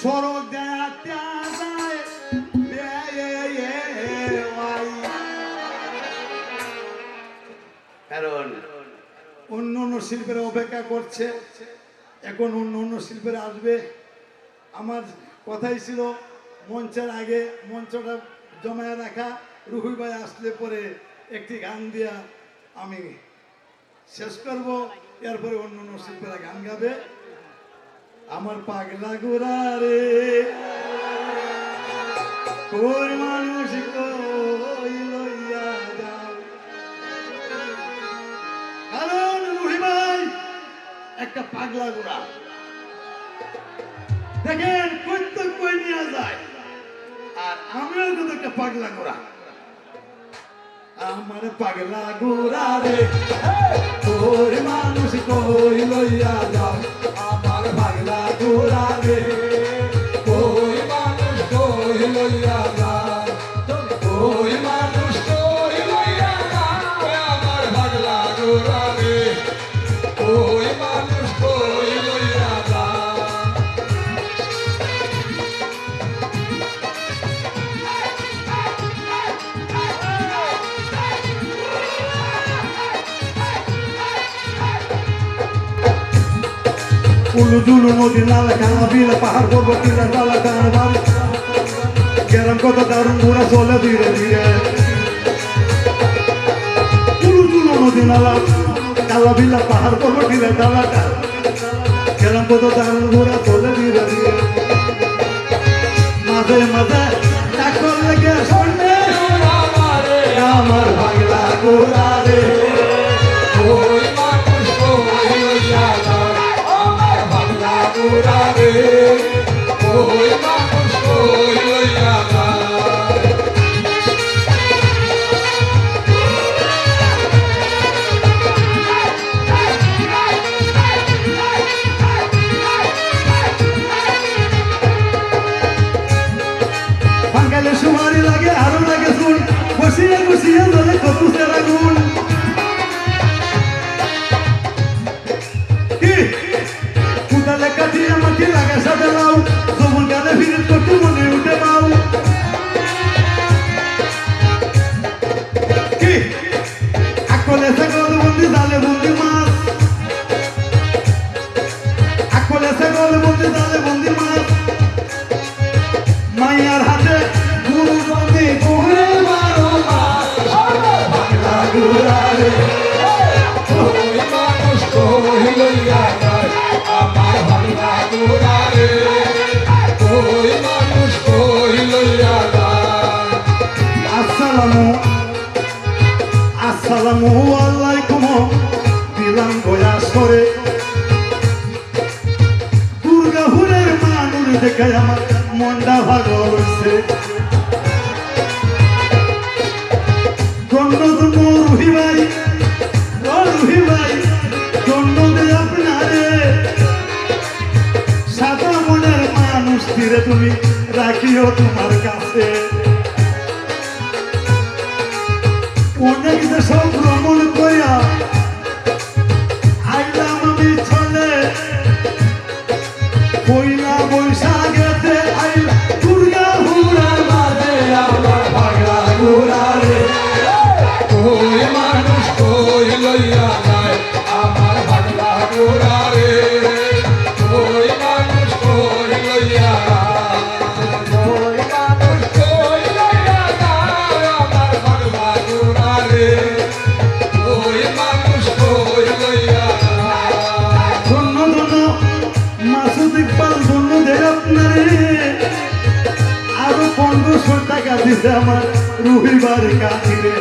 সড়ক দেয়া যায় কারণ অন্য অন্য শিল্পের অপেক্ষা করছে, এখন অন্য অন্য শিল্পের আসবে। আমার কথাই ছিল মঞ্চের আগে মঞ্চটা জমায় রাখা, রুহি ভাই আসলে পরে একটি গান দিয়া আমি শেষ করব, এরপরে অন্য অন্য শিল্পীরা গান গাবে। আমার পাগলা গোরা রে কোন মানুষ কই লইয়া যাও, কারণ রুহি ভাই একটা পাগলা গোরা, দেখেন কই তো কই নিয়ে যায়, আর আমিও কিন্তু একটা পাগলা গোরা। আমার পাগলা গোরা রে তোর মানুষ কই লইয়া যাও, আমার পাগলা গোরা রে কই মানুষ কই লইয়া যাও, কই মানুষ কই লইয়া যাও, আমার পাগলা গোরা রে কই মানুষ কই লইয়া যাও। উলু জুলু নদী নালা খানা বিল পাহাড় পর্বত টিলা ডালা ডানা বাল, গ্রাম কত দারুণ ঘোরা চলে ধীরে ধীরে। উলু জুলু নদী নালা কালা বিলা পাহাড় পর্বত টিলা ডালা ডাল, গ্রাম কত দারুণ ঘোরা চলে ধীরে ধীরে। মাঝে মাঝে ডাকর লেগে শুনবে আমার পাগলা গোরা রে কই মানুষ কই লইয়া যাও, আমার পাগলা গোরা রে কই মানুষ কই লইয়া যাও। বাঙালি সুমারি লাগে আরো লাগে শুন, বসিয়ে বসিয়ে ধরে কত সেরা গুণ। কি কুদালে কাটিয়ে মাটি লাগে সাথে লাউ, যমন গানে ফিরে করতে মনে উঠে পাও। কি আকলে ছাগল বন্দি জালে বন্দি মাছ, আকলে ছাগল বন্দি জালে বন্দি মাছ, মাইয়ার হাতে গুরু বন্দি ঘুরে মারো মাছ। পাগলা গোরা রে কই মানুষ কই লইয়া যাও, আমার পাগলা গোরা রে কই মানুষ কই লইয়া যাও। আসসালামু আলাইকুম দিলাম গয়া সরে, দুর্গাপুরের মানুষ দেখে আমার মনটা ভালো হয়েছে। ধন্য ধন্য রুহি ভাই, ও রুহি ভাই ধন্য দে আপনারে, সাদা মনের মানুষ ফিরে তুমি রাখিও তোমার কাছে। অনেক দেশ ভ্রমণ করিয়া আইলাম আমি চলে, পয়লা বৈশাখেতে আইলা দুর্গাপুরের মাঝে আমার পাগলা গোরা রে কই মানুষ কই লইয়া যায়, আমার পাগলা গোরা রে কই মানুষ কই লইয়া যায়, কই মানুষ কই লইয়া যায়, আমার পাগলা গোরা রে কই মানুষ কই লইয়া যায়। ধন্য ধন্য মাসুদ ইকবাল ধন্য দেয় আপনারে, আরো 1500 টাকা দিছে আমার রুহি বাড়ি কাছে।